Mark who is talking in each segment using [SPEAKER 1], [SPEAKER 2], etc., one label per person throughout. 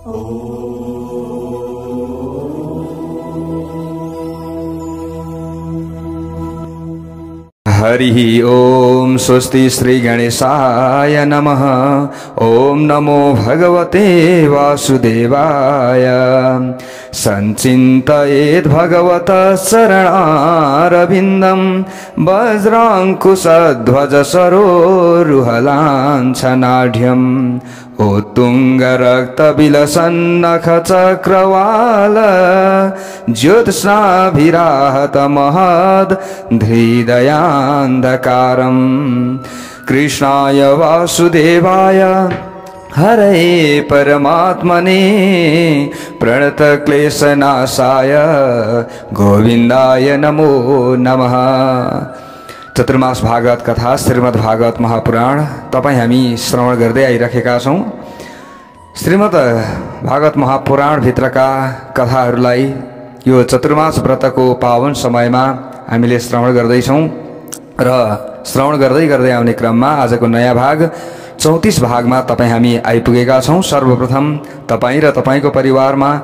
[SPEAKER 1] हरि ओम स्वस्ति श्री गणेशाय नमः। ओम नमो भगवते वासुदेवाय। संचिन्तयेत् भगवतः शरणारविन्दं वज्राङ्कुशध्वज सरोरुहलाञ्छनाढ्यम् उत्तुङ्गरक्तबिलसन्नखचक्रवाल ज्योत्स्नाभिराहतमहद् हृदयान्धकारम्। कृष्णाय वासुदेवाय हरे परमात्मने प्रणतक्लेशनाशाय गोविन्दाय नमो नमः। चतुर्मास भागवत कथा श्रीमद् भागवत महापुराण तपाईं हामी श्रवण गर्दै आइरहेका छौं। श्रीमद् भागवत महापुराण भित्रका कथाहरूलाई यो चतुर्मास व्रतको पावन समयमा हामीले श्रवण गर्दैछौं र श्रवण गर्दै गर्दै आउने क्रममा आजको नयाँ भाग 34 भागमा तपाईं हामी आइपुगेका छौं। सर्वप्रथम तपाईं र तपाईंको परिवारमा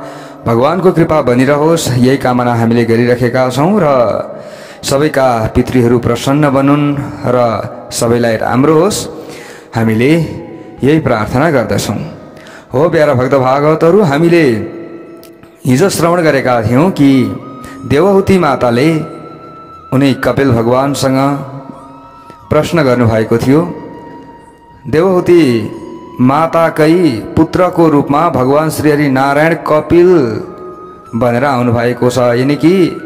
[SPEAKER 1] भगवानको कृपा बनिरहोस् यही कामना हामीले गरिरहेका छौं र सबैका पितृहरू प्रसन्न बनुन् र सबैलाई राम्रो होस् हामीले यही प्रार्थना गर्दछौं। हो प्यारा भक्त भागवतहरू, हामीले हिजो श्रवण गरेका थियौं कि देवहूति माताले उनी कपिल भगवानसँग प्रश्न गर्नुभएको थियो। देवहूति माताकै पुत्रको रूपमा भगवान श्री हरि नारायण कपिल भनेर आउनु भएको छ, यानी कि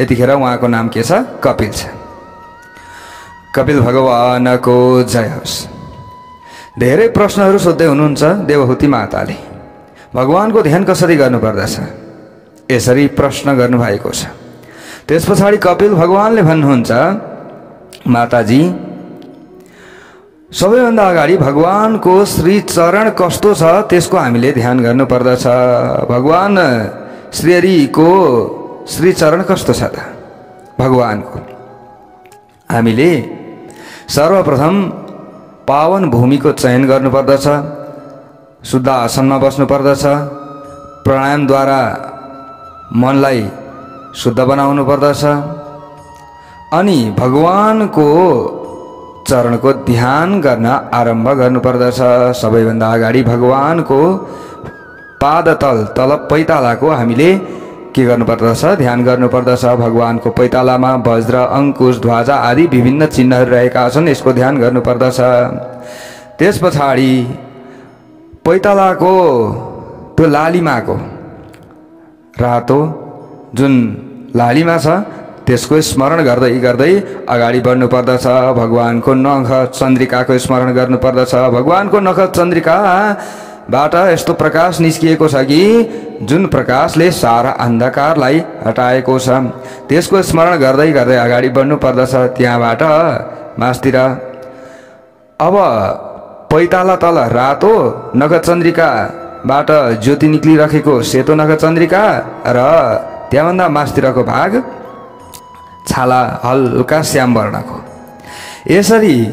[SPEAKER 1] यतिखेर उहाँको नाम के छ? कपिल छ। कपिल भगवानको जय होस्। धेरै प्रश्नहरू सोध्दै हुनुहुन्छ देवहूति माताले, भगवानको ध्यान कसरी गर्नुपर्दछ यसरी प्रश्न गर्नुभएको छ। त्यसपछाडि कपिल भगवानले भन्नुहुन्छ, माताजी सबैभन्दा अगाडि भगवानको श्री चरण कस्तो छ त्यसको हामीले ध्यान गर्नुपर्दछ। भगवान श्री हरिको श्री चरण कस्तो छ त भगवानको? हामीले सर्वप्रथम पावन भूमिको चयन गर्नुपर्दछ, शुद्ध आसनमा बस्नुपर्दछ, प्राणायामद्वारा मनलाई शुद्ध बनाउनु पर्दछ, अनि भगवानको चरणको ध्यान गर्न आरम्भ गर्नुपर्दछ। सबैभन्दा अगाडि भगवानको पादतल तल पैतालाको हामीले के गर्नुपर्दछ? ध्यान गर्नुपर्दछ। भगवानको पैतालामा वज्र, अंकुश, ध्वजा आदि विभिन्न चिन्हहरू रहेका छन्, यसको ध्यान गर्नुपर्दछ। त्यसपछाडि पैतालाको त्यो लालिमाको रातो जुन लालिमा छ त्यसको स्मरण गर्दै गर्दै अगाडि बढ्नुपर्दछ। भगवानको नख चन्द्रिकाको स्मरण गर्नुपर्दछ। भगवानको नख चन्द्रिकाबाट यस्तो प्रकाश निस्किएको छ कि जुन प्रकाशले सारा अन्धकारलाई हटाएको छ, त्यसको स्मरण गर्दै गर्दै अगाडि बढ्नुपर्दछ। त्यहाँबाट मास्तिर अब पैताला तल रातो नखचन्द्रिकाबाट ज्योति निक्लिरहेको सेतो नखचन्द्रिका र त्यहाँभन्दा मास्तिरको भाग छाला हल्का श्याम वर्णको, यसरी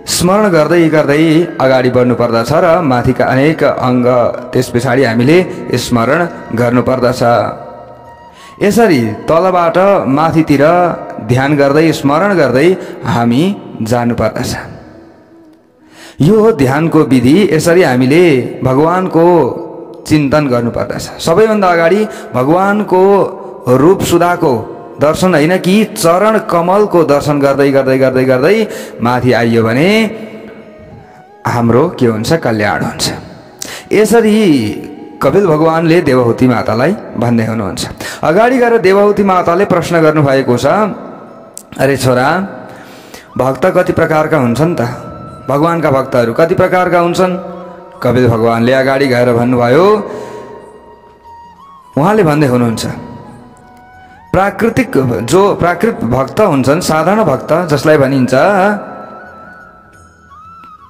[SPEAKER 1] स्मरण गर्दै गर्दै अगाडि बढ्नुपर्दछ र माथिका अनेक अङ्ग त्यस पछाडि हामीले स्मरण गर्नुपर्दछ। यसरी तलबाट माथितिर ध्यान गर्दै स्मरण गर्दै हामी जानुपर्दछ। यो हो ध्यानको विधि। यसरी हामीले भगवानको चिन्तन गर्नुपर्दछ। सबैभन्दा अगाडि भगवानको रूप सुधाको दर्शन होइन कि चरण कमलको दर्शन गर्दै गर्दै गर्दै गर्दै माथि आइयो भने हाम्रो के हुन्छ? कल्याण हुन्छ। यसरी कपिल भगवानले देवहूति मातालाई भन्दै हुनुहुन्छ। अगाडि गएर देवहूति माताले प्रश्न गर्नुभएको छ, अरे छोरा, भक्त कति प्रकारका हुन्छन् त? भगवानका भक्तहरू कति प्रकारका हुन्छन्? कपिल भगवानले अगाडि गएर भन्नुभयो, उहाँले भन्दै हुनुहुन्छ, प्राकृतिक जो प्राकृत भक्त हुन्छन्, साधारण भक्त जसलाई भनिन्छ,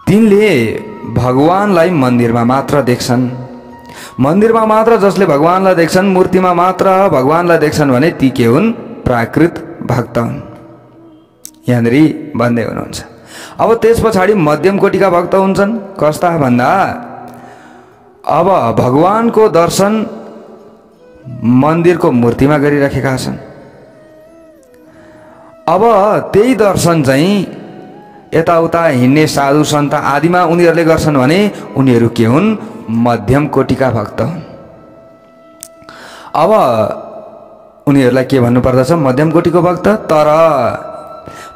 [SPEAKER 1] तिनले भगवानलाई मन्दिरमा मात्र देख्छन्। मन्दिरमा मात्र जसले भगवानलाई देख्छन्, मूर्तिमा मात्र भगवानलाई देख्छन् भने ती के हुन्? प्राकृत भक्त हुन्। यहाँनिर भन्दै हुनुहुन्छ। अब त्यस पछाडि मध्यम कोटिका भक्त हुन्छन्। कस्ता भन्दा अब भगवानको दर्शन मन्दिरको मूर्तिमा गरिराखेका छन्। अब त्यही दर्शन चाहिँ यताउता हिँड्ने साधु सन्त आदिमा उनीहरूले गर्छन् भने उनीहरू के हुन्? मध्यम कोटिका भक्त हुन्। अब उनीहरूलाई के भन्नुपर्दछ? मध्यम कोटिको भक्त। तर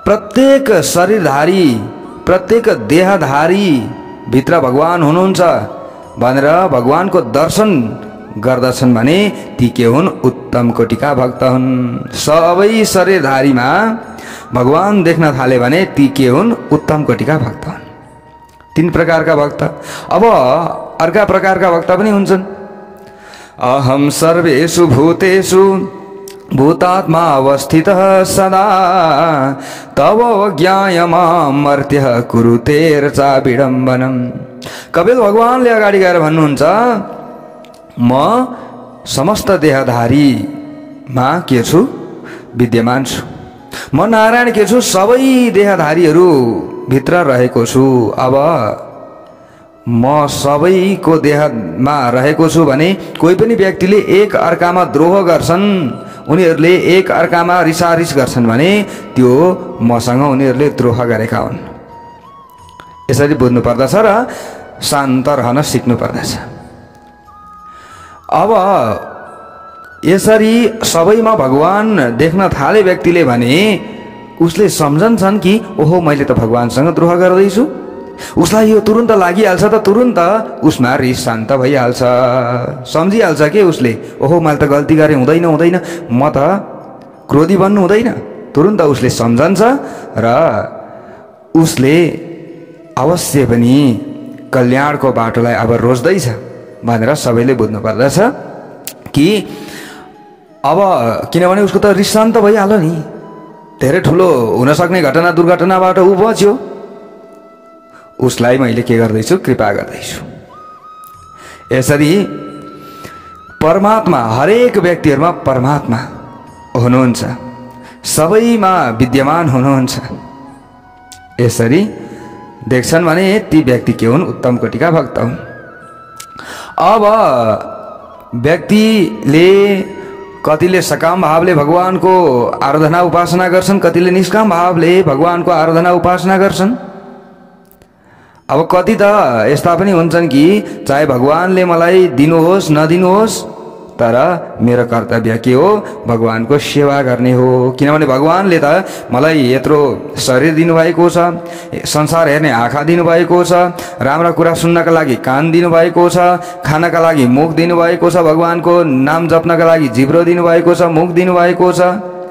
[SPEAKER 1] प्रत्येक शरीरधारी, प्रत्येक देहधारी भित्र भगवान हुनुहुन्छ भनेर भगवानको दर्शन गर्दछन् भने ती के हुन्? उत्तम कोटिका भक्त हुन्। सबै शरीरधारीमा भगवान देख्न थाले भने ती के हुन्? उत्तम कोटिका भक्त हुन्। तीन प्रकारका भक्त। अब अर्का प्रकारका भक्त पनि हुन्छन्। अहम सर्वेषु भूतेषु भूतात्मा अवस्थितः सदा तव ज्ञाय मां मर्त्यः कुरुतेर्चा विडम्बनम। कपिल भगवानले अगाडि गएर भन्नुहुन्छ, म समस्त देहधारीमा के छु? विद्यमान छु। म नारायण के छु? सबै देहधारीहरू भित्र रहेको छु। अब म सबैको देहमा रहेको छु भने कोही पनि व्यक्तिले एक अर्कामा द्रोह गर्छन्, उनीहरूले एक अर्कामा रिसारिस गर्छन् भने त्यो मसँग उनीहरूले द्रोह गरेका हुन्। यसरी बुझ्नु पर्दछ र शान्त रहन सिक्नु पर्दछ। अब यसरी सबैमा भगवान देख्न थाले व्यक्तिले भने उसले सम्झन्छन् कि ओहो मैले त भगवानसँग द्रोह गर्दैछु। उसलाई यो तुरुन्त लागिहाल्छ त तुरुन्त उसमा रिस शान्त भइहाल्छ, सम्झिहाल्छ के उसले ओहो मैले त गल्ती गरेँ, हुँदैन हुँदैन, म त क्रोधी बन्नु हुँदैन। तुरुन्त उसले सम्झन्छ र उसले अवश्य पनि कल्याणको बाटोलाई अब रोज्दैछ भनेर सबैले बुझ्नु पर्दछ कि अब किनभने उसको त रिस शान्त भइहाल्यो नि, धेरै ठुलो हुनसक्ने घटना दुर्घटनाबाट ऊ बच्यो, उसलाई मैले के गर्दैछु? कृपा गर्दैछु। यसरी परमात्मा हरेक व्यक्तिहरूमा परमात्मा हुनुहुन्छ, सबैमा विद्यमान हुनुहुन्छ। यसरी देख्छन् भने ती व्यक्ति के हुन्? उत्तम कोटिका भक्त हुन्। अब व्यक्तिले कतिले सकाम भावले भगवानको आराधना उपासना गर्छन्, कतिले निष्काम भावले भगवानको आराधना उपासना गर्छन्। अब कति त यस्ता पनि हुन्छन् कि चाहे भगवानले मलाई दिनुहोस् नदिनुहोस् तर मेरो कर्तव्य के हो? भगवानको सेवा गर्ने हो। किनभने भगवानले त मलाई यत्रो शरीर दिनुभएको छ, संसार हेर्ने आँखा दिनुभएको छ, राम्रा कुरा सुन्नका लागि कान दिनुभएको छ, खानका लागि मुख दिनुभएको छ, भगवानको नाम जप्नका लागि जिब्रो दिनुभएको छ, मुख दिनुभएको छ,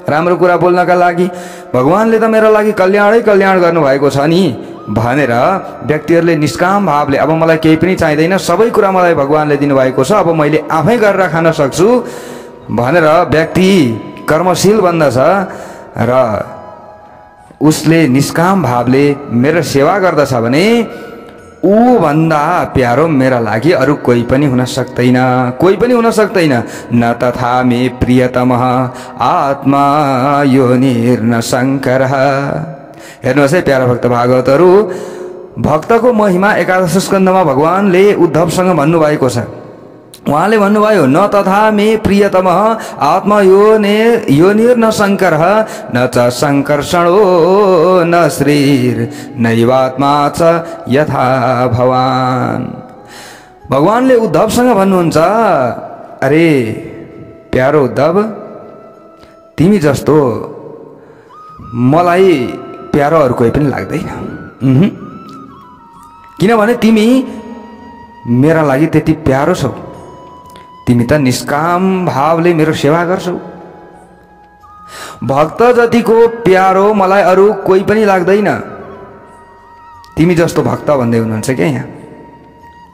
[SPEAKER 1] राम्रो कुरा बोल्नका लागि। भगवानले त मेरो लागि कल्याणै कल्याण गर्नुभएको छ नि भनेर व्यक्तिहरूले निष्काम भावले अब मलाई केही पनि चाहिँदैन, सबै कुरा मलाई भगवानले दिनुभएको छ, अब मैले आफै गरेर खान सक्छु भनेर व्यक्ति कर्मशील बन्दछ र उसले निष्काम भावले मेरो सेवा गर्दछ भने ऊ भन्दा प्यारो मेरा लागि अरू कोही पनि हुन सक्दैन, कोही पनि हुन सक्दैन। न तथा मे प्रियतमः आत्मा योनिर्न शङ्करः। हेर्नुहोस् है प्यारा भक्त भागवतहरू, भक्तको महिमा एकादश स्कन्धमा भगवानले उद्धवसँग भन्नुभएको छ। उहाँले भन्नुभयो न तथा मे प्रियतमः आत्मा योनिर्न शङ्करः न च सङ्कर्षणो न श्रीर नैवात्मा च यथा भवान। भगवानले उद्धवसँग भन्नुहुन्छ, अरे प्यारो उद्धव, तिमी जस्तो मलाई प्यारो अरू कोही पनि लाग्दैन, किनभने तिमी मेरा लागि त्यति प्यारो छौ। तिमी त निष्काम भावले मेरो सेवा गर्छौ। भक्त जतिको प्यारो मलाई अरू कोही पनि लाग्दैन। तिमी जस्तो भक्त भन्दै हुनुहुन्छ क्या यहाँ।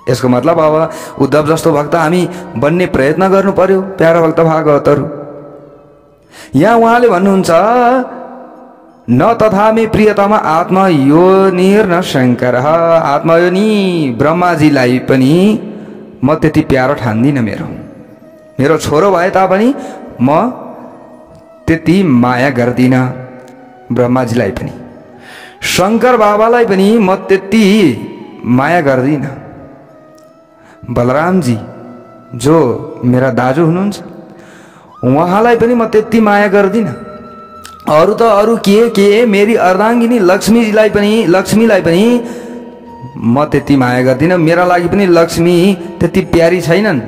[SPEAKER 1] यसको मतलब अब उद्धव जस्तो भक्त हामी बन्ने प्रयत्न गर्नु पर्यो प्यारा भक्त भागवतहरू। यहाँ उहाँले भन्नुहुन्छ न तथा मे प्रियतमा आत्मा योनिर्न शङ्करः। आत्मा योनि ब्रह्माजीलाई पनि म त्यति प्यारो ठान्दिनँ। मेरो छोरो भए तापनि म त्यति माया गर्दिनँ ब्रह्माजीलाई पनि। शङ्कर बाबालाई पनि म त्यति माया गर्दिनँ। बलरामजी जो मेरा दाजु हुनुहुन्छ उहाँलाई पनि म त्यति माया गर्दिनँ। अरू त अरू के मेरी अर्धाङ्गिनी लक्ष्मीलाई पनि म त्यति माया गर्दिनँ। मेरा लागि पनि लक्ष्मी त्यति प्यारी छैनन्।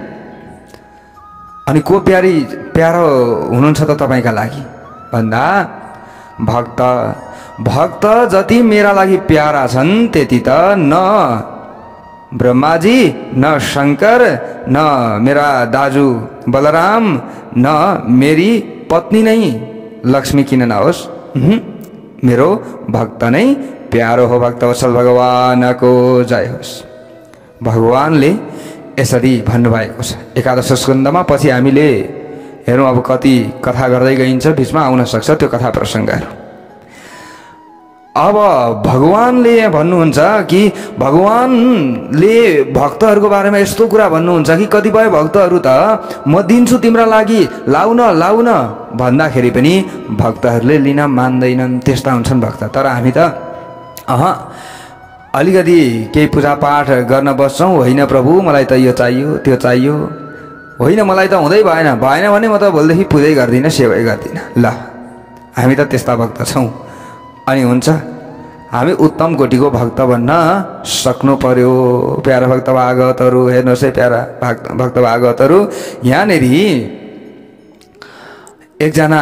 [SPEAKER 1] अनि को प्यारो हुनुहुन्छ त तपाईँका लागि भन्दा भक्त जति मेरा लागि प्यारा छन् त्यति त न ब्रह्माजी न शंकर न मेरा दाजु बलराम न मेरी पत्नी नै लक्ष्मी किन नहोस्, मेरो भक्त नै प्यारो हो। भक्तवत्सल भगवानको जय होस्। भगवानले यसरी भन्नुभएको छ एकादश स्कन्धमा। पछि हामीले हेरौँ अब कति कथा गर्दै गइन्छ, बिचमा आउन सक्छ त्यो कथा प्रसङ्गहरू। अब भगवानले यहाँ भन्नुहुन्छ कि भगवानले भक्तहरूको बारेमा यस्तो कुरा भन्नुहुन्छ कि कतिपय भक्तहरू त म दिन्छु तिम्रा लागि लाउ न भन्दाखेरि पनि भक्तहरूले लिन मान्दैनन्। त्यस्ता हुन्छन् भक्त। तर हामी त अलिकति केही पूजापाठ गर्न बस्छौँ, होइन प्रभु मलाई त यो चाहियो त्यो चाहियो, होइन मलाई त हुँदै भएन भने म त भोलिदेखि पूजै गर्दिनँ सेवै गर्दिनँ। ल हामी त त्यस्ता भक्त छौँ। अनि हुन्छ हामी उत्तम कोटिको भक्त बन्न सक्नु पर्यो। प्यारा भक्त भागवतहरू हेर्नुहोस् है, प्यारा भक्त भागवतहरू। यहाँनिर एकजना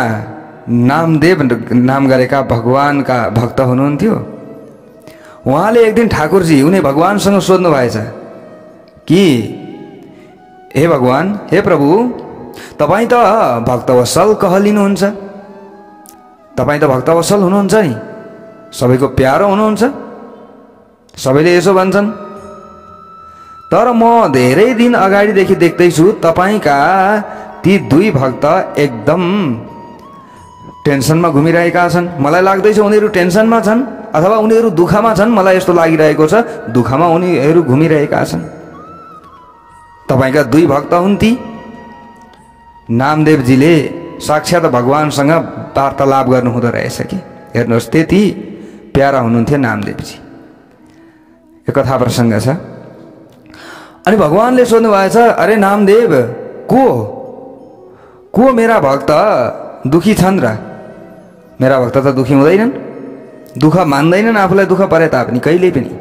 [SPEAKER 1] नामदेव नाम गरेका भगवानका भक्त हुनुहुन्थ्यो। उहाँले एक दिन ठाकुरजी उनी भगवानसँग सोध्नु भएछ कि हे भगवान, हे प्रभु, तपाईँ त भक्तवत्सल कहलिनुहुन्छ, तपाईँ त भक्तवत्सल हुनुहुन्छ नि, सबैको प्यारो हुनुहुन्छ, सबैले यसो भन्छन्। तर म धेरै दिन अगाडिदेखि देख्दैछु तपाईँका ती दुई भक्त एकदम टेन्सनमा घुमिरहेका छन्। मलाई लाग्दैछ उनीहरू टेन्सनमा छन् अथवा उनीहरू दुःखमा छन्। मलाई यस्तो लागिरहेको छ दुःखमा उनीहरू घुमिरहेका छन्। तपाईँका दुई भक्त हुन् ती। नामदेवजीले साक्षात् भगवानसँग वार्तालाप गर्नु हुँदो रहेछ कि हेर्नुहोस्, त्यति प्यारा हुनुहुन्थ्यो नामदेवजी। यो कथा प्रसङ्ग छ। अनि भगवानले सोध्नु भएछ, अरे नामदेव, को मेरा भक्त दुखी छन् र? मेरा भक्त त दुखी हुँदैनन्, दुःख मान्दैनन्, आफूलाई दुःख परे तापनि कहिले पनि।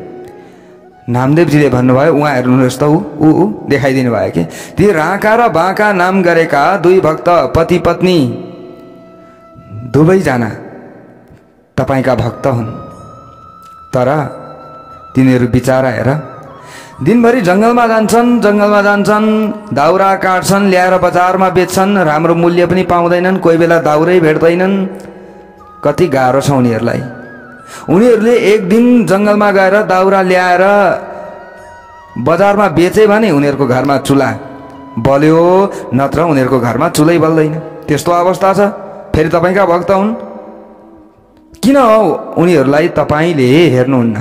[SPEAKER 1] नामदेवजीले भन्नुभयो, उहाँ हेर्नुहोस् त ऊ देखाइदिनु भयो कि ती राका र बाँका नाम गरेका दुई भक्त पति पत्नी दुवैजना तपाईँका भक्त हुन्। तर तिनीहरू बिचारा हेर दिनभरि जङ्गलमा जान्छन्, दाउरा काट्छन्, ल्याएर बजारमा बेच्छन्, राम्रो मूल्य पनि पाउँदैनन्, कोही बेला दाउरै भेट्दैनन्। कति गाह्रो छ उनीहरूलाई। उनीहरूले एक दिन जङ्गलमा गएर दाउरा ल्याएर बजारमा बेचे भने उनीहरूको घरमा चुला बल्यो, नत्र उनीहरूको घरमा चुलै बल्दैन। त्यस्तो अवस्था छ। फेरि तपाईँका भक्त हुन्, किन हो उनीहरूलाई तपाईँले हेर्नुहुन्न?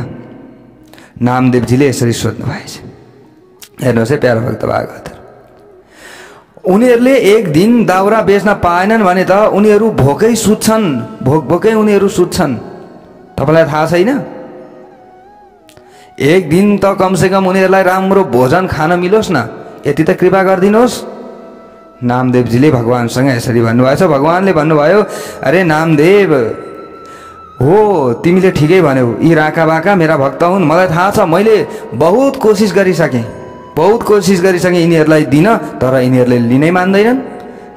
[SPEAKER 1] नामदेवजीले यसरी सोध्नु भएछ। हेर्नुहोस् है प्यारो भक्त भागवत, उनीहरूले एक दिन दाउरा बेच्न पाएनन् भने त उनीहरू भोकै सुत्छन्, भोकै उनीहरू सुत्छन्। तपाईँलाई थाहा छैन? एक दिन त कमसेकम उनीहरूलाई राम्रो भोजन खान मिलोस् न, यति त कृपा गरिदिनुहोस्। नामदेवजीले भगवानसँग यसरी भन्नुभएछ। भगवानले भन्नुभयो, अरे नामदेव, हो तिमीले ठिकै भन्यौ, यी राका बाका मेरा भक्त हुन्। मलाई थाहा छ, मैले बहुत कोसिस गरिसकेँ यिनीहरूलाई दिन, तर यिनीहरूले लिनै मान्दैनन्।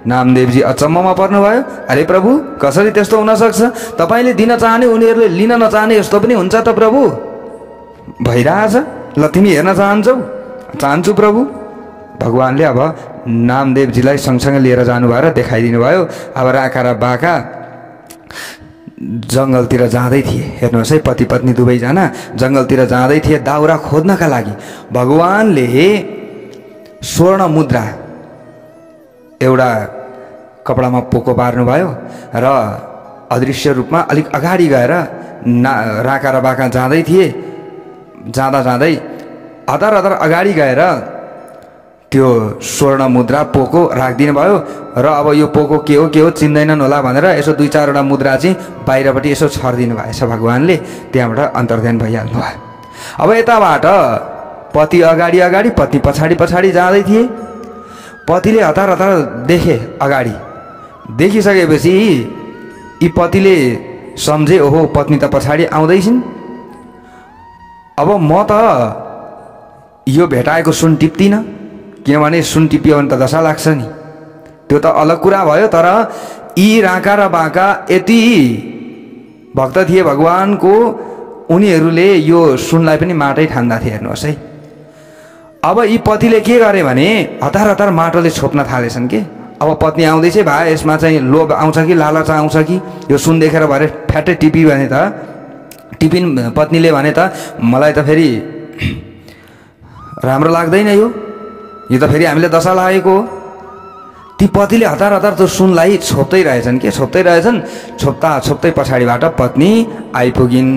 [SPEAKER 1] नामदेवजी अचम्ममा पर्नुभयो। अरे प्रभु, कसरी त्यस्तो हुन सक्छ? तपाईँले दिन चाहने उनीहरूले लिन नचाहने यस्तो पनि हुन्छ त प्रभु? भइरहेछ। ल तिमी हेर्न चाहन्छु प्रभु। भगवानले अब नामदेवजीलाई सँगसँगै लिएर जानुभयो र देखाइदिनु भयो। अब राका र बाका जङ्गलतिर जाँदै थिए। हेर्नुहोस् है, पति पत्नी दुवैजना जङ्गलतिर जाँदै थिए दाउरा खोज्नका लागि। भगवानले स्वर्ण मुद्रा एउटा कपडामा पोको पार्नुभयो र अदृश्य रूपमा अलिक अगाडि गएर राका र बाका जाँदै थिए। जाँदै हतार अगाडि गएर त्यो स्वर्ण मुद्रा पोको राखिदिनु भयो र अब यो पोको के हो चिन्दैनन् होला भनेर यसो दुई चारवटा मुद्रा चाहिँ बाहिरपट्टि यसो छरिदिनु भएछ। भगवानले त्यहाँबाट अन्तर्ध्यान भइहाल्नु भयो। अब यताबाट पति अगाडि अगाडि पत्नी पछाडि पछाडि जाँदै थिए। पतिले हतार हतार देखे अगाडि, देखिसकेपछि यी पतिले सम्झे ओहो पत्नी त पछाडि आउँदैछिन्, अब म त यो भेटाएको सुन टिप्दिनँ, किनभने सुन टिप्यो भने त दशा लाग्छ नि, त्यो त अलग कुरा भयो। तर यी राँका र बाँका यति भक्त थिए भगवानको, उनीहरूले यो सुनलाई पनि माटै ठान्दा थिए। हेर्नुहोस् है, अब यी पतिले के गरे भने हतार हतार माटोले छोप्न थालेछन् के। अब पत्नी आउँदैछ, भाइ यसमा चाहिँ लोभ आउँछ कि लालच आउँछ कि, यो सुन देखेर भरे फ्याट्टै टिपी भने त टिपिन पत्नीले भने त मलाई त फेरि राम्रो लाग्दैन, यो त फेरि हामीले दशा लागेको हो। ती पतिले हतार हतार त्यो सुनलाई छोप्दै रहेछन् के, छोप्दै रहेछन्। छोप्दा छोप्दै पछाडिबाट पत्नी आइपुगिन्।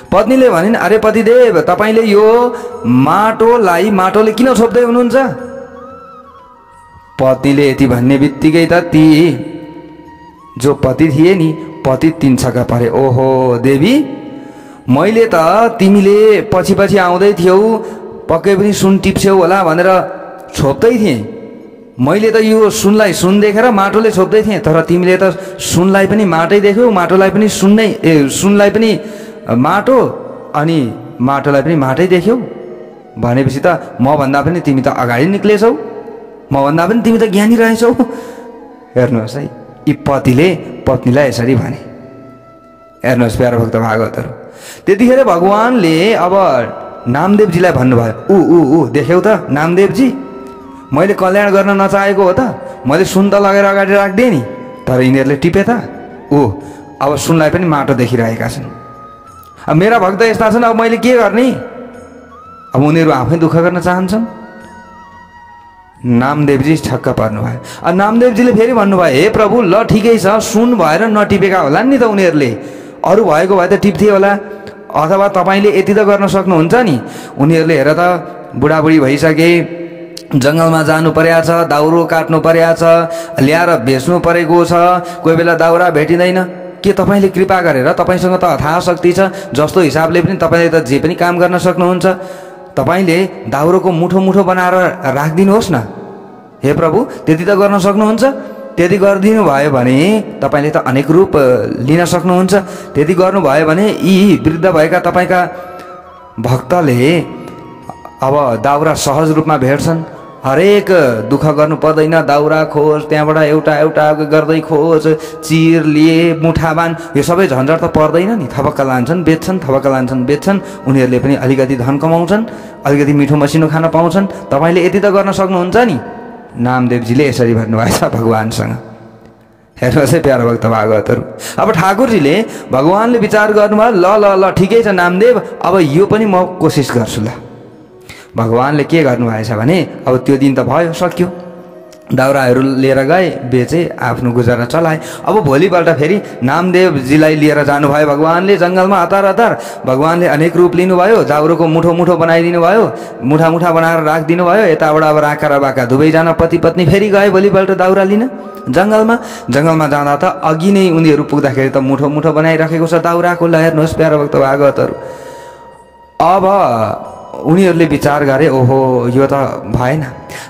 [SPEAKER 1] पत्नीले भनिन्, अरे पतिदेव, तपाईँले यो माटोले किन छोप्दै हुनुहुन्छ? पत्नीले यति भन्ने बित्तिकै त ती जो पति थिए नि, पति तीन छक्का परे। ओहो देवी, मैले त तिमीले पछि पछि आउँदै थियौ, पक्कै पनि सुन टिप्छौ होला भनेर छोप्दै थिएँ। मैले त यो सुनलाई सुन देखेर माटोले छोप्दै थिएँ, तर तिमीले त सुनलाई पनि माटै देख्यौ, माटोलाई पनि सुनलाई पनि माटो, अनि माटोलाई पनि माटै देख्यौ भनेपछि त मभन्दा पनि तिमी त अगाडि निक्लेछौ, मभन्दा पनि तिमी त ज्ञानी रहेछौ। हेर्नुहोस् है, यी पतिले पत्नीलाई यसरी भने। हेर्नुहोस् प्यारो भक्त भागवतहरू, त्यतिखेर भगवानले अब नामदेवजीलाई भन्नुभयो, ऊ देख्यौ त नामदेवजी, मैले कल्याण गर्न नचाहेको हो त, मैले सुन त लगेर अगाडि राखिदिएँ नि, तर यिनीहरूले टिपे त। अब सुनलाई पनि माटो देखिरहेका छन्। अब मेरा भक्त यस्ता छन्, अब मैले के गर्ने? अब उनीहरू आफै दुःख गर्न चाहन्छन्। नामदेवजी छक्क पर्नुभयो। अब नामदेवजीले फेरि भन्नुभयो, हे प्रभु, ल ठिकै छ, सुन भएर नटिपेका होला नि त उनीहरूले, अरू भएको भए त टिप्थे होला, अथवा तपाईँले यति त गर्न सक्नुहुन्छ नि। उनीहरूले हेर त बुढाबुढी भइसके, जङ्गलमा जानु परेको छ, दाउरो काट्नु परेको छ, ल्याएर बेच्नु परेको छ, कोही बेला दाउरा भेटिँदैन। के तपाईँले कृपा गरेर, तपाईँसँग त अथाह शक्ति छ, जस्तो हिसाबले पनि तपाईँले त जे पनि काम गर्न सक्नुहुन्छ, तपाईँले दाउरोको मुठो मुठो बनाएर राखिदिनुहोस् न। हे प्रभु, त्यति त गर्न सक्नुहुन्छ? त्यति गरिदिनु भयो भने तपाईँले त अनेक रूप लिन सक्नुहुन्छ। त्यति गर्नुभयो भने यी वृद्ध भएका तपाईँका भक्तले अब दाउरा सहज रूपमा भेट्छन्। हरेक दुःख गर्नु पर्दैन, दाउरा खोज, त्यहाँबाट एउटा एउटा गर्दै खोज, चिर लिए, मुठा बान, यो सबै झन्झट त पर्दैन नि। थपक्क लान्छन् बेच्छन्, थपक्क लान्छन् बेच्छन्, उनीहरूले पनि अलिकति धन कमाउँछन्, अलिकति मिठो मसिनो खान पाउँछन्। तपाईँले यति त गर्न सक्नुहुन्छ नि। नामदेवजीले यसरी भन्नुभएछ भगवानसँग। हेर्नुहोस् है प्यारो भक्त भागवतहरू, अब ठाकुरजीले भगवानले विचार गर्नुभयो, ल ल ल ठिकै छ नामदेव, अब यो पनि म कोसिस गर्छु। ल भगवानले के गर्नुभएछ भने अब त्यो दिन त भयो, सक्यो, दाउराहरू लिएर गए, बेचे, आफ्नो गुजारा चलाए। अब भोलिपल्ट फेरि नामदेवजीलाई लिएर जानुभयो भगवानले जङ्गलमा हतार हतार। भगवानले अनेक रूप लिनुभयो, दाउरोको मुठो मुठो बनाइदिनु भयो, मुठा मुठा बनाएर राखिदिनु भयो। यताबाट अब राका र बाका दुवैजना पति पत्नी फेरि गए भोलिपल्ट दाउरा लिन जङ्गलमा। जङ्गलमा जाँदा त अघि नै उनीहरू पुग्दाखेरि त मुठो मुठो बनाइराखेको छ दाउराको। ल हेर्नुहोस् प्यारो भक्त भागवतहरू, अब उनीहरूले विचार गरे, ओहो यो त भएन,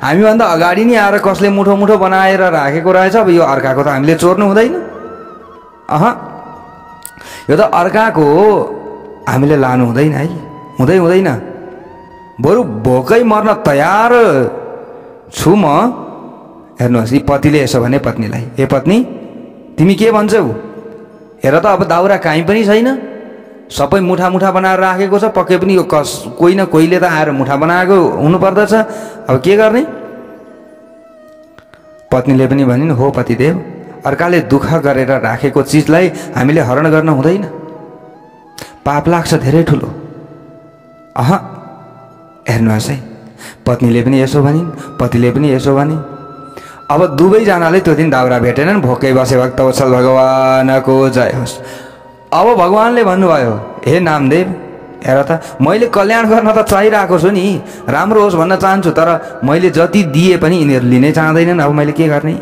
[SPEAKER 1] हामीभन्दा अगाडि नै आएर कसले मुठो मुठो बनाएर राखेको रहेछ, अब यो अर्काको त हामीले चोर्नु हुँदैन। यो त अर्काको हामीले लानु हुँदैन है, हुँदैन। बरु भोकै मर्न तयार छु म। हेर्नुहोस्, यी पतिले यसो भने पत्नीलाई, हे पत्नी, तिमी के भन्छौ? हेर त अब दाउरा काहीँ पनि छैन, सबै मुठा मुठा बनाएर राखेको छ, पक्कै पनि यो कोही न कोहीले त आएर मुठा बनाएको हुनुपर्दछ, अब के गर्ने? पत्नीले पनि भनिन्, हो पतिदेव, अर्काले दुःख गरेर राखेको चिजलाई हामीले हरण गर्न हुँदैन, पाप लाग्छ धेरै ठुलो। हेर्नुहोस् है, पत्नीले पनि यसो भनिन्, पतिले पनि यसो भने। अब दुवैजनाले त्यो दिन दाउरा भेटेनन्। भोकै बसे भक्तवत्सल भगवानको जय होस्। अब भगवानले भन्नुभयो, हे नामदेव, हेर त मैले कल्याण गर्न त चाहिरहेको छु नि, राम्रो होस् भन्न चाहन्छु, तर मैले जति दिए पनि यिनीहरू लिनै चाहँदैनन्। अब मैले के गर्ने?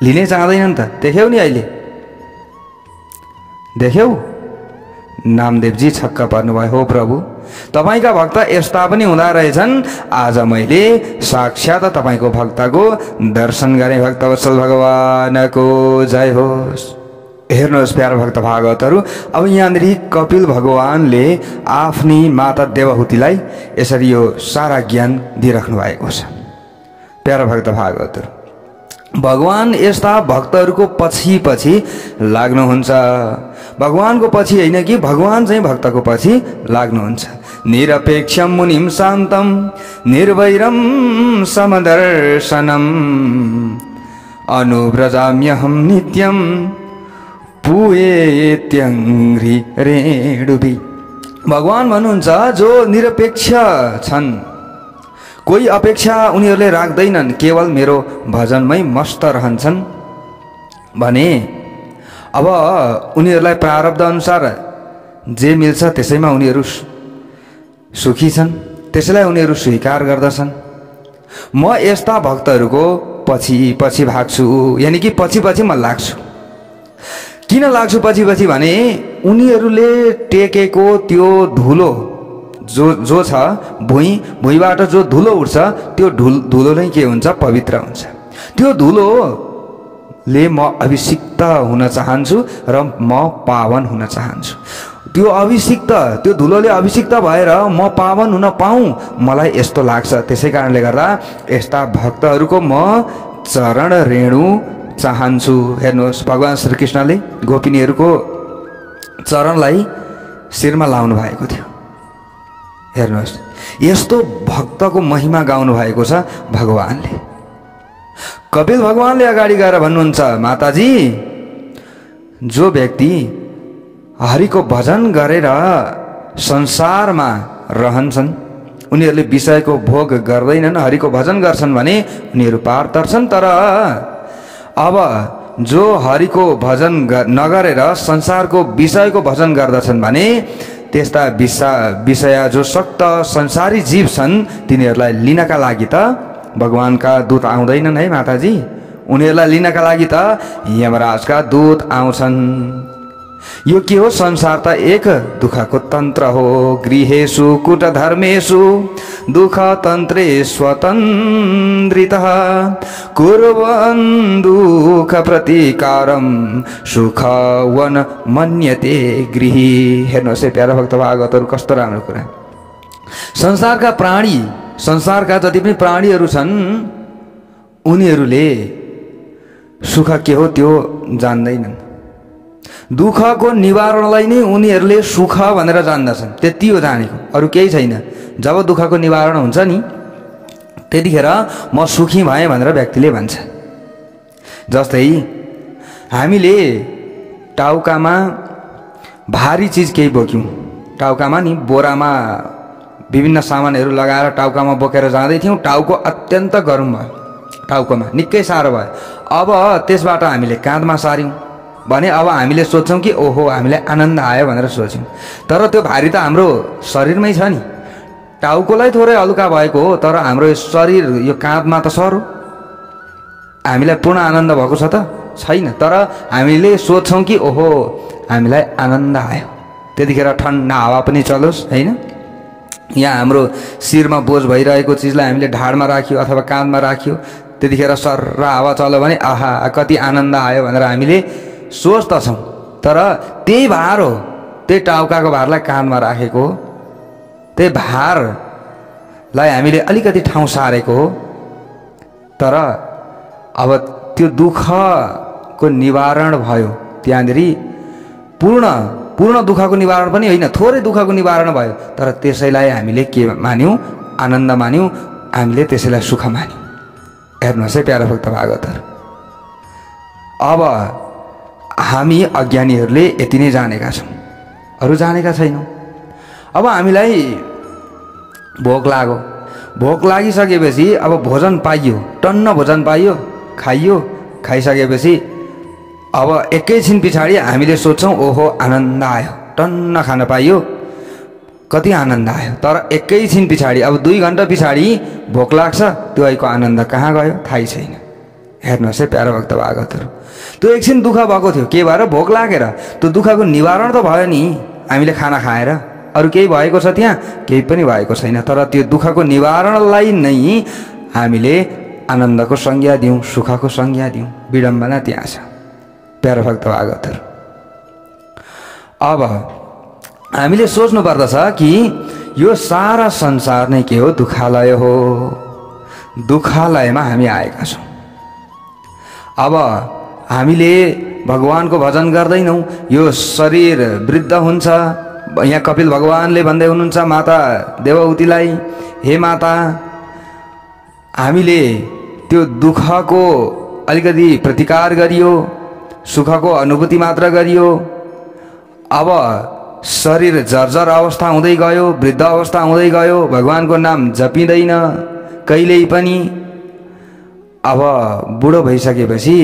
[SPEAKER 1] लिनै चाहँदैनन् त। देख्यौ नि अहिले, देख्यौ? नामदेवजी छक्क पर्नुभयो, हो प्रभु, तपाईका भक्त यस्ता पनि हुँदा रहेछन्। आज मैले साक्षात तपाईको भक्तको दर्शन गरेँ। भक्तवत्सल भगवानको जय होस्। हेर्नुहोस् प्यारा भक्त भागवतहरू, अब यहाँनिर कपिल भगवानले आफ्नी माता देवहूतिलाई यसरी यो सारा ज्ञान दिइराख्नु भएको छ। प्यारा भक्त भागवतहरू, भगवान यस्ता भक्तहरूको पछि पछि लाग्नुहुन्छ। भगवानको पछि होइन कि भगवान चाहिँ भक्तको पछि लाग्नुहुन्छ। निरपेक्षम मुनिम शान्तम निर्वैरम समदर्शनम अनुव्रजाम्यहम नित्यम पुएत्यङ्घ्रि रेणुभि। भगवान भन्नुहुन्छ जो निरपेक्ष छन्, कोही अपेक्षा उनीहरूले राख्दैनन्, केवल मेरो भजनमै मस्त रहन्छन् भने अब उनीहरूलाई प्रारब्ध अनुसार जे मिल्छ त्यसैमा उनीहरू सुखी छन्, त्यसैलाई उनीहरू स्वीकार गर्दछन्। म यस्ता भक्तहरूको पछि पछि भाग्छु, यानि कि पछि पछि म लाग्छु। किन लाग्छु पछि पछि भने उनीहरूले टेकेको त्यो धुलो जो छ, भुइँबाट जो धुलो उठ्छ त्यो धुलो नै के हुन्छ? पवित्र हुन्छ। त्यो धुलोले म अभिषिक्त हुन चाहन्छु र म पावन हुन चाहन्छु। त्यो धुलोले अभिषिक्त भएर म पावन हुन पाऊँ, मलाई यस्तो लाग्छ। त्यसै कारणले गर्दा यस्ता भक्तहरूको म चरण रेणु चाहन्छु। हेर्नुहोस्, भगवान श्रीकृष्णले गोपिनीहरूको चरणलाई शिरमा लाउनु भएको थियो। हेर्नुहोस्, यस्तो भक्तको महिमा गाउनु भएको छ भगवानले। कपिल भगवानले अगाडि गएर भन्नुहुन्छ, माताजी, जो व्यक्ति हरिको भजन गरेर संसारमा रहन्छन्, उनीहरूले विषयको भोग गर्दैनन्, हरिको भजन गर्छन् भने उनीहरू पार तर्छन्। तर अब जो हरिको भजन नगरेर संसारको विषयको भजन गर्दछन् भने त्यस्ता विषय जो सक्त संसारी जीव छन्, तिनीहरूलाई लिनका लागि त भगवानका दूत आउँदैनन् है माताजी। उनीहरूलाई लिनका लागि त यमराजका दूत आउँछन्। यो के हो? संसार त एक दुःखको तन्त्र हो। गृहेषु कुटधर्मेषु दुःख तन्त्रे स्वतन्त्रितः कुर्वन् दुःख प्रतिकारम सुखवन मन्यते गृही। हेर्नुहोस् है प्यारा भक्त भागवतहरू, कस्तो राम्रो कुरा। संसारका प्राणी, संसारका जति पनि प्राणीहरू छन्, उनीहरूले सुख के हो त्यो जान्दैनन्। दुःखको निवारणलाई नै उनीहरूले सुख भनेर जान्दछन्, त्यति हो जानेको, अरू केही छैन। जब दुःखको निवारण हुन्छ नि, त्यतिखेर म सुखी भएँ भनेर व्यक्तिले भन्छ। जस्तै हामीले टाउकामा भारी चिज केही बोक्यौँ, टाउकामा नि बोरामा विभिन्न सामानहरू लगाएर टाउकामा बोकेर जाँदै थियौँ। टाउको अत्यन्त गरम भयो, टाउकोमा निकै साह्रो भयो। अब त्यसबाट हामीले काँधमा सार्यौँ भने अब हामीले सोच्छौँ कि ओहो हामीलाई आनन्द आयो भनेर सोच्यौँ। तर त्यो भारी त हाम्रो शरीरमै छ नि। टाउकोलाई थोरै हल्का भएको हो, तर हाम्रो यो शरीर, यो काँधमा त सरो। हामीलाई पूर्ण आनन्द भएको छ त छैन। तर हामीले सोच्छौँ कि ओहो हामीलाई आनन्द आयो। त्यतिखेर ठन्डा हावा पनि चलोस् होइन। यहाँ हाम्रो शिरमा बोझ भइरहेको चिजलाई हामीले ढाडमा राख्यो अथवा काँधमा राख्यो, त्यतिखेर सर्र हावा चल्यो भने आहा कति आनन्द आयो भनेर हामीले सोच्दछौँ। तर त्यही भार हो, त्यही टाउकाको भारलाई काँधमा राखेको हो, त्यही भारलाई हामीले अलिकति ठाउँ सारेको हो। तर अब त्यो दुःखको निवारण भयो, त्यहाँनिर पूर्ण दुःखको निवारण पनि होइन, थोरै दुःखको निवारण भयो। तर त्यसैलाई हामीले के मान्यौँ? आनन्द मान्यौँ, हामीले त्यसैलाई सुख मान्यौँ। हेर्नुहोस् है प्यारा भक्त भागवतहरू, अब हामी अज्ञानीहरूले यति नै जानेका छौँ, अरू जानेका छैनौँ। अब हामीलाई भोक लाग्यो, भोक लागिसकेपछि अब भोजन पाइयो, टन्न भोजन पाइयो, खाइयो। खाइसकेपछि अब एकैछिन पछाडि हामीले सोच्छौँ ओहो आनन्द आयो, टन्न खान पाइयो, कति आनन्द आयो। तर एकैछिन पछाडि, अब 2 घन्टा पछाडि भोक लाग्छ, त्यो अहिलेको आनन्द कहाँ गयो थाहै छैन। हेर्नुहोस् है प्यारा भक्त भागवतहरू, त्यो एकछिन दुःख भएको थियो, के भएर? भोक लागेर। त्यो दुःखको निवारण त भयो नि हामीले खाना खाएर, अरू केही भएको छ त्यहाँ? केही पनि भएको छैन। तर त्यो दुःखको निवारणलाई नै हामीले आनन्दको संज्ञा दिउँ, सुखको संज्ञा दिउँ। विडम्बना त्यहाँ छ प्यारो भक्त भागवतहरू। अब हामीले सोच्नु पर्दछ कि यो सारा संसार नै के हो? दुःखालय हो। दुःखालयमा हामी आएका छौँ। अब हामीले भगवानको भजन गर्दैनौँ, यो शरीर वृद्ध हुन्छ। यहाँ कपिल भगवानले भन्दै हुनुहुन्छ माता देवहूतिलाई, हे माता, हामीले त्यो दुःखको अलिकति प्रतिकार गरियो, सुखको अनुभूति मात्र गरियो। अब शरीर जर्जर अवस्था हुँदै गयो, वृद्ध अवस्था हुँदै गयो, भगवानको नाम जपिँदैन कहिल्यै पनि। अब बुढो भइसकेपछि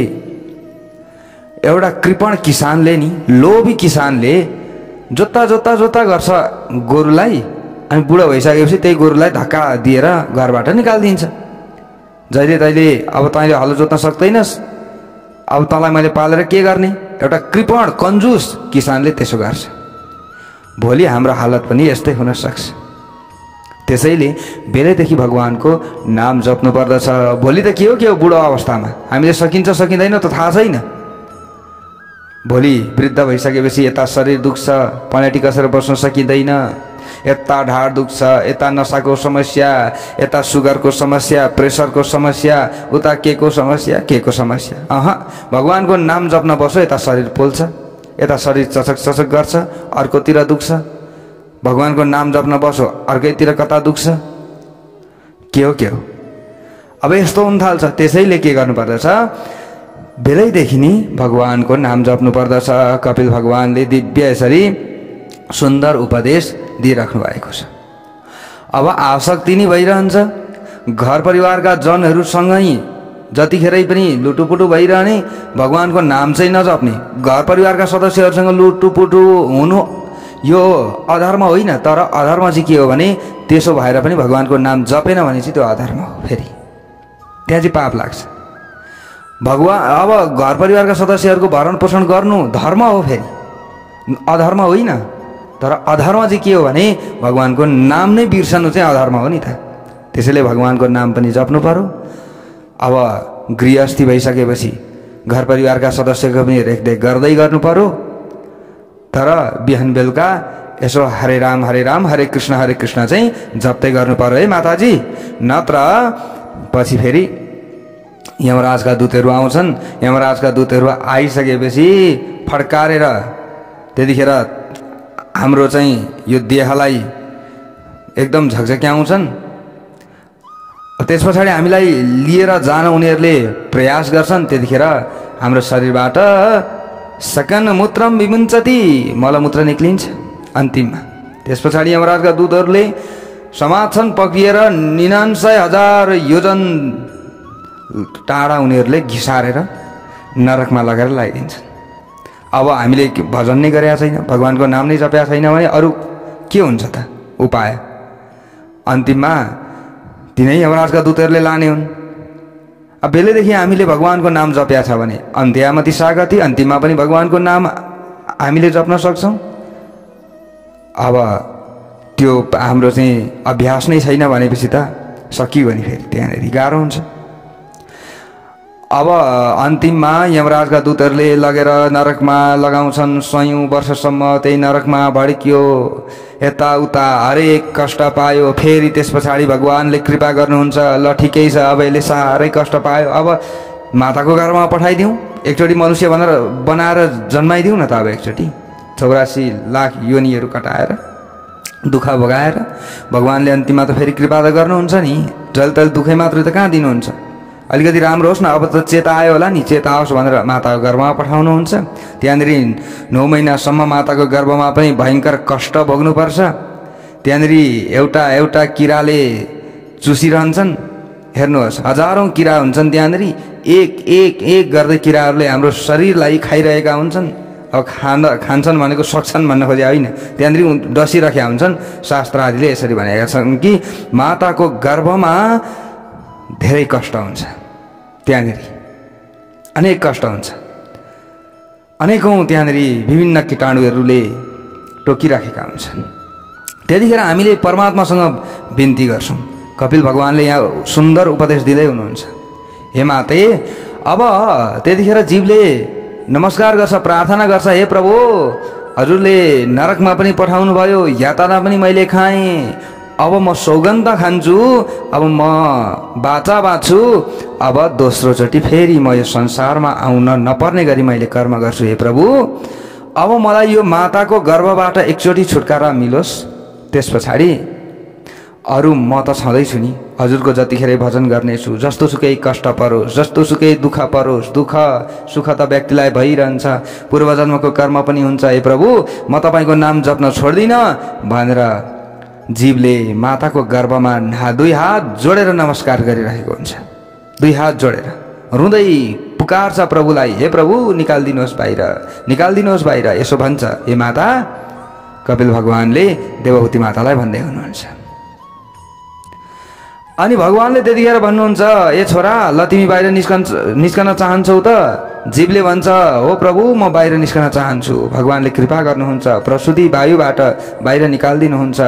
[SPEAKER 1] एउटा कृपण किसानले नि, लोभी किसानले जोत्ता जोत्ता जोत्ता गर्छ गोरुलाई, अनि बुढो भइसकेपछि त्यही गोरुलाई धक्का दिएर घरबाट निकालिदिन्छ। जहिले तहिले अब तैँले हलो जोत्न सक्दैनस्, अब तँलाई मैले पालेर के गर्ने? एउटा कृपण कन्जुस किसानले त्यसो गर्छ। भोलि हाम्रो हालत पनि यस्तै हुन सक्छ। त्यसैले बेलैदेखि भगवानको नाम जप्नु पर्दछ। भोलि त के हो बुढो अवस्थामा हामीले सकिन्छ सकिँदैन त थाहा छैन। भोलि वृद्ध भइसकेपछि यता शरीर दुख्छ, पनेटी कसेर बस्न सकिँदैन, यता ढाड दुख्छ, यता नसाको समस्या, यता सुगरको समस्या, प्रेसरको समस्या, उता के को समस्या। भगवानको नाम जप्न बस्यो, यता शरीर पोल्छ, यता शरीर चचक चचक गर्छ, अर्कोतिर दुख्छ। भगवानको नाम जप्न बस्यो, अर्कैतिर कता दुख्छ। के हो? अब यस्तो हुन थाल्छ। त्यसैले के गर्नुपर्दछ? बेलैदेखि नै भगवानको नाम जप्नु पर्दछ। कपिल भगवानले दिव्य यसरी सुन्दर उपदेश दिइराख्नु भएको छ। अब आसक्ति नै भइरहन्छ। घर परिवारका जनहरूसँगै जतिखेरै पनि लुटुपुटु भइरहने, भगवानको नाम चाहिँ नजप्ने, घर परिवारका सदस्यहरूसँग लुटुपुटु हुनु यो अधर्म होइन। तर अधर्म चाहिँ के हो भने त्यसो भएर पनि भगवानको नाम जपेन भने चाहिँ त्यो अधर्म हो। फेरि त्यहाँ चाहिँ पाप लाग्छ। अब घर परिवारका सदस्यहरूको भरण पोषण गर्नु धर्म हो, फेरि अधर्म होइन। तर अधर्म चाहिँ के हो भने भगवानको नाम नै बिर्सनु चाहिँ अधर्म हो नि त। त्यसैले भगवानको नाम पनि जप्नु पर्यो। अब गृहस्थी भइसकेपछि घर परिवारका सदस्यको पनि रेखदेख गर्दै गर्नु पर्यो। तर बिहान बेलुका यसो हरे राम हरे कृष्ण चाहिँ जप्दै गर्नु पर्यो है माताजी। नत्र पछि फेरि यमराजका दूतहरू आउँछन्। यमराजका दूतहरू आइसकेपछि फड्कारेर त्यतिखेर हाम्रो चाहिँ यो देहलाई एकदम झकझक्याउँछन्। त्यस पछाडि हामीलाई लिएर जान उनीहरूले प्रयास गर्छन्। त्यतिखेर हाम्रो शरीरबाट सकन मूत्रम विमुञ्चति, मलमूत्र निक्लिन्छ अन्तिममा। त्यस पछाडि यमराजका दूतहरूले समात्छन्, पक्रिएर 99,000 योजन टाढा उनीहरूले घिसारेर नरकमा लगेर लगाइदिन्छन्। अब हामीले भजन नै गरेका छैन, भगवानको नाम नै जपेका छैन भने अरू के हुन्छ त उपाय? अन्तिममा तिनै यमराजका दूतहरूले लाने हुन्। अब बेलैदेखि हामीले भगवानको नाम जपेका छ भने अन्त्यामति सागति, अन्तिममा पनि भगवानको नाम हामीले जप्न सक्छौँ। अब त्यो हाम्रो चाहिँ अभ्यास नै छैन भनेपछि त सकियो भने फेरि त्यहाँनिर गाह्रो हुन्छ। अब अन्तिममा यमराजका दूतहरूले लगेर नरकमा लगाउँछन्। 100 वर्षसम्म त्यही नरकमा भड्कियो, यताउता हरेक कष्ट पायो। फेरि त्यस पछाडि भगवानले कृपा गर्नुहुन्छ, ल ठिकै छ अब यसले साह्रै कष्ट पायो, अब माताको घरमा पठाइदिउँ, एकचोटि मनुष्य बनाएर जन्माइदिउँ न त। अब एकचोटि 84 लाख योनिहरू कटाएर दुःख भोगाएर भगवानले अन्तिममा त फेरि कृपा त गर्नुहुन्छ नि। जलतल दुःखै मात्रै त कहाँ दिनुहुन्छ? अलिकति राम्रो होस् न, अब त चेता आयो होला नि, चेता आओस् भनेर माताको गर्भमा पठाउनुहुन्छ। त्यहाँनिर 9 महिनासम्म माताको गर्भमा पनि भयङ्कर कष्ट भोग्नुपर्छ। त्यहाँनिर एउटा किराले चुसिरहन्छन्। हेर्नुहोस्, हजारौँ किरा हुन्छन् त्यहाँनिर, एक गर्दै किराहरूले हाम्रो शरीरलाई खाइरहेका हुन्छन्। अब खान्छन् भनेको सक्छन् भन्न खोजे होइन, त्यहाँनिर डसिरहेका हुन्छन्। शास्त्र आदिले यसरी भनेका छन् कि माताको गर्भमा धेरै कष्ट हुन्छ, त्यहाँनिर अनेक कष्ट हुन्छ। अनेकौँ त्यहाँनिर विभिन्न कीटाणुहरूले टोकिराखेका हुन्छन्। त्यतिखेर हामीले परमात्मासँग बिन्ती गर्छौँ। कपिल भगवानले यहाँ सुन्दर उपदेश दिँदै हुनुहुन्छ, हे माते अब त्यतिखेर जीवले नमस्कार गर्छ, प्रार्थना गर्छ, हे प्रभु हजुरले नरकमा पनि पठाउनु भयो, यातना पनि मैले खाएँ, अब म सौगन्ध खान्छु, अब म बाचा बाँच्छु, अब दोस्रोचोटि फेरि म यो संसारमा आउन नपर्ने गरी मैले कर्म गर्छु। हे प्रभु अब मलाई यो माताको गर्भबाट एकचोटि छुटकारा मिलोस्, त्यस पछाडि अरू म त छँदैछु नि, हजुरको जतिखेरै भजन गर्नेछु, जस्तो सुकै कष्ट परोस्, जस्तो सुकै दुःख परोस्, दुःख सुख त व्यक्तिलाई भइरहन्छ, पूर्वजन्मको कर्म पनि हुन्छ, हे प्रभु म तपाईँको नाम जप्न छोड्दिनँ भनेर जीवले माताको गर्भमा दुई हात जोडेर नमस्कार गरिरहेको हुन्छ। दुई हात जोडेर रुँदै पुकार्छ प्रभुलाई, हे प्रभु निकालिदिनुहोस् बाहिर, निकालिदिनुहोस् बाहिर, यसो भन्छ हे माता। कपिल भगवानले देवहूति मातालाई भन्दै हुनुहुन्छ। अनि भगवानले त्यतिखेर भन्नुहुन्छ, ए छोरा ल तिमी बाहिर निस्कन चाहन्छौ त? जीवले भन्छ, हो प्रभु म बाहिर निस्कन चाहन्छु। भगवानले कृपा गर्नुहुन्छ, प्रसुति वायुबाट बाहिर निकालिदिनुहुन्छ।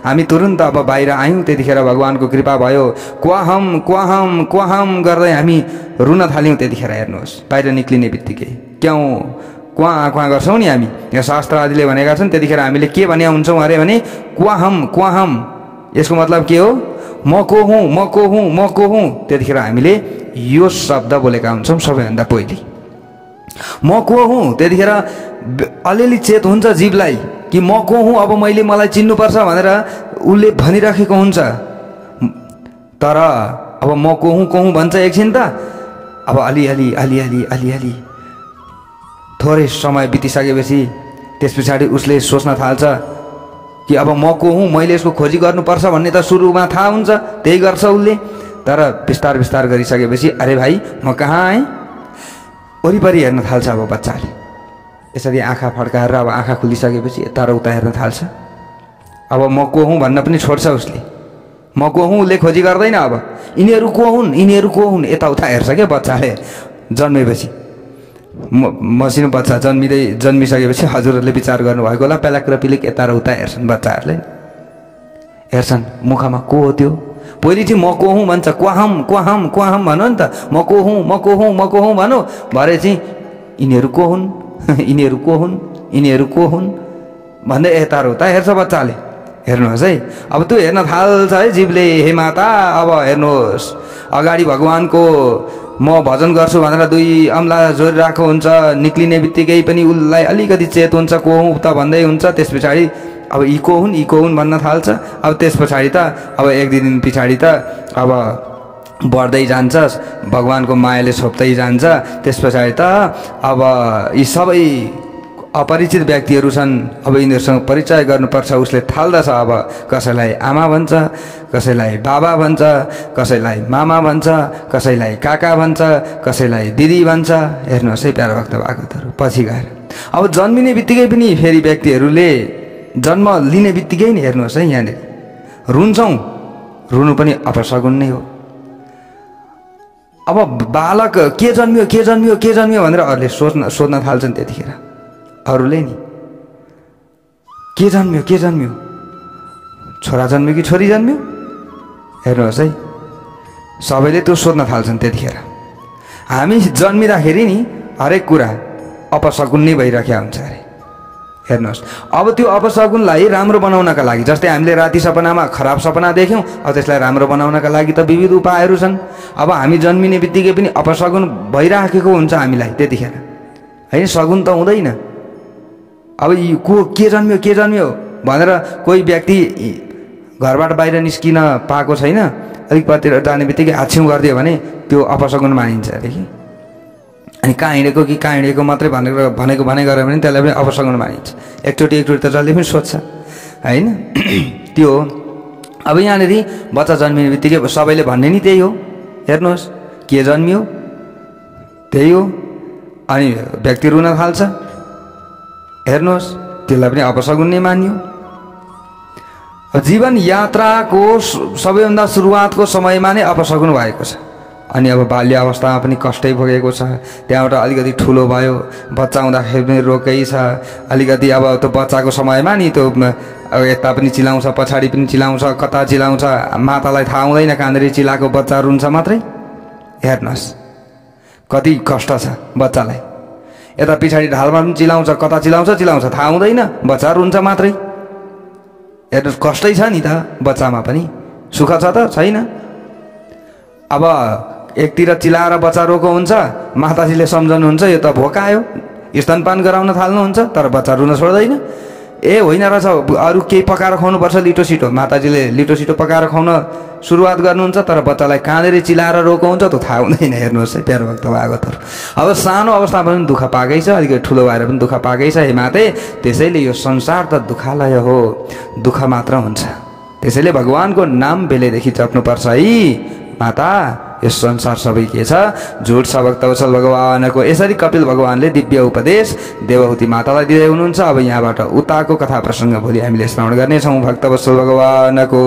[SPEAKER 1] हामी तुरुन्त अब बाहिर आयौँ। त्यतिखेर भगवानको कृपा भयो, क्वाहम क्वाहम क्वाहम गर्दै हामी रुन थाल्यौँ। त्यतिखेर हेर्नुहोस् बाहिर निक्लिने बित्तिकै क्याउ क्वाँ क्वाँ गर्छौँ नि हामी, यहाँ शास्त्र आदिले भनेका छन्। त्यतिखेर हामीले के भने हुन्छौँ अरे भने क्वाहम क्वाहम, यसको मतलब के हो? म को हुँ, म को हुँ, म को हुँ। त्यतिखेर हामीले यो शब्द बोलेका हुन्छौँ सबैभन्दा पहिले, म को हुँ। त्यतिखेर अलिअलि चेत हुन्छ जीवलाई कि म को हुँ, अब मैले मलाई चिन्नुपर्छ भनेर उसले भनिराखेको हुन्छ। तर अब म को हुँ भन्छ एकछिन त, अब अलिअलि अलिअलि अलिअलि थोरै समय बितिसकेपछि त्यस पछाडि उसले सोच्न थाल्छ कि अब म को हुँ, मैले यसको खोजी गर्नुपर्छ भन्ने त सुरुमा थाहा हुन्छ, त्यही गर्छ उसले। तर बिस्तार बिस्तार गरिसकेपछि अरे भाइ म कहाँ आएँ, वरिपरि हेर्न थाल्छ। अब बच्चाले यसरी आँखा फड्काएर अब आँखा खुलिसकेपछि यता र उता हेर्न थाल्छ। अब म को हुँ भन्न पनि छोड्छ उसले, म को हुँ उसले खोजी गर्दैन। अब यिनीहरू को हुन्, यिनीहरू को हुन्, यताउता हेर्छ क्या बच्चाले। जन्मेपछि मसिनो बच्चा जन्मिसकेपछि हजुरहरूले विचार गर्नुभएको होला, पेलाक र पिलिक यता र उता हेर्छन् बच्चाहरूले, हेर्छन् मुखमा को हो त्यो। पहिले चाहिँ म को हुँ भन्छ, क्वाहम क्वाहम क्वाहम भनौँ नि त, म को हुँ म को हुँ म को हुँ भनौँ। भरे चाहिँ यिनीहरू को हुन्, यिनीहरू को हुन्, यिनीहरू को हुन् भन्दै यता र उता हेर्छ बच्चाले। हेर्नुहोस् है, अब त्यो हेर्न थाल्छ है जीवले। हे माता अब हेर्नुहोस्, अगाडि भगवानको म भजन गर्छु भनेर दुई अम्ला जोडिरहेको हुन्छ, निक्लिने बित्तिकै पनि उसलाई अलिकति चेत हुन्छ, को हुँ त भन्दै हुन्छ। त्यस पछाडि अब यी को हुन् भन्न थाल्छ। अब त्यस पछाडि त अब एक दुई दिन पछाडि त अब बढ्दै जान्छ, भगवानको मायाले छोप्दै जान्छ। त्यस पछाडि त अब यी सबै अपरिचित व्यक्तिहरू छन्, अब यिनीहरूसँग परिचय गर्नुपर्छ। उसले थाल्दछ अब कसैलाई आमा भन्छ, कसैलाई बाबा भन्छ, कसैलाई मामा भन्छ, कसैलाई काका भन्छ, कसैलाई दिदी भन्छ। हेर्नुहोस् है प्यारा भक्त भागवतहरू पछि गएर अब जन्मिने बित्तिकै पनि फेरि व्यक्तिहरूले जन्म लिने बित्तिकै नि हेर्नुहोस् है यहाँनिर रुन्छौँ, रुनु पनि अपशगुन नै हो। अब बालक के जन्मियो के जन्मियो के जन्मियो भनेर अरूले सोध्न थाल्छन्। त्यतिखेर अरूले नि के जन्मियो, छोरा जन्मियो कि छोरी जन्मियो, हेर्नुहोस् है सबैले त्यो सोध्न थाल्छन्। त्यतिखेर हामी जन्मिँदाखेरि नि हरेक कुरा अपशगुन नै भइराखेको हुन्छ अरे। हेर्नुहोस् अब त्यो अपशगुनलाई राम्रो बनाउनका लागि, जस्तै हामीले राति सपनामा खराब सपना देख्यौँ, अब त्यसलाई राम्रो बनाउनका लागि त विविध उपायहरू छन्। अब हामी जन्मिने बित्तिकै पनि अपशगुन भइराखेको हुन्छ हामीलाई त्यतिखेर, होइन सगुन त हुँदैन। अब को के जन्मियो भनेर कोही व्यक्ति घरबाट बाहिर निस्किन पाएको छैन, अलिकतिर जाने बित्तिकै हाछ्यौँ गरिदियो भने त्यो अपशगुन मानिन्छ अरे कि। अनि कहाँ हिँडेको मात्रै भनेको गऱ्यो भने त्यसलाई पनि अपशगुन मानिन्छ। एकचोटि त जसले पनि सोध्छ होइन त्यो। अब यहाँनिर बच्चा जन्मिने बित्तिकै सबैले भन्ने नि त्यही हो। हेर्नुहोस् के जन्मियो त्यही हो, अनि व्यक्ति रुन थाल्छ। हेर्नुहोस् त्यसलाई पनि अपशगुन नै मानियो। जीवन यात्राको सबैभन्दा सुरुवातको समयमा नै अपशगुन भएको छ। अनि अब बाल्य अवस्थामा पनि कष्टै भोगेको छ। त्यहाँबाट अलिकति ठुलो भयो, बच्चा हुँदाखेरि पनि रोगै छ। अलिकति अब त्यो बच्चाको समयमा नि त्यो यता पनि चिलाउँछ, पछाडि पनि चिलाउँछ, कता चिलाउँछ, मातालाई थाहा हुँदैन कहाँनिर चिलाएको बच्चा रुन्छ मात्रै। हेर्नुहोस् कति कष्ट छ बच्चालाई। यता पछाडि ढालमा पनि चिलाउँछ, कता चिलाउँछ थाहा हुँदैन, बच्चा रुन्छ मात्रै। हेर्नुहोस् कष्टै छ नि त बच्चामा पनि, सुख छ त छैन। अब एकतिर चिलाएर बच्चा रोको हुन्छ, माताजीले सम्झनुहुन्छ यो त भोकायो, स्तनपान गराउन थाल्नुहुन्छ, तर बच्चा रुन छोड्दैन। ए होइन रहेछ, अरू केही पकाएर खुवाउनुपर्छ लिटो सिटो, माताजीले लिटो सिटो पकाएर खुवाउन सुरुवात गर्नुहुन्छ, तर बच्चालाई कहाँनिर चिलाएर रोको हुन्छ त्यो थाहा हुँदैन। हेर्नुहोस् है प्यारो भक्त भागवतहरू। अब सानो अवस्थामा पनि दुःख पाएकै छ, अलिकति ठुलो भएर पनि दुःख पाएकै छ हे माते। त्यसैले यो संसार त दुःखालय हो, दुःख मात्र हुन्छ। त्यसैले भगवानको नाम बेलेदेखि जप्नुपर्छ है माता। यस संसार सबै के छ, झुट छ भक्तवत्सल भगवानको। यसरी कपिल भगवानले दिव्य उपदेश देवहूति मातालाई दिँदै हुनुहुन्छ। अब यहाँबाट उताको कथा प्रसङ्ग भोलि हामीले श्रवण गर्नेछौँ। भक्तवत्सल भगवानको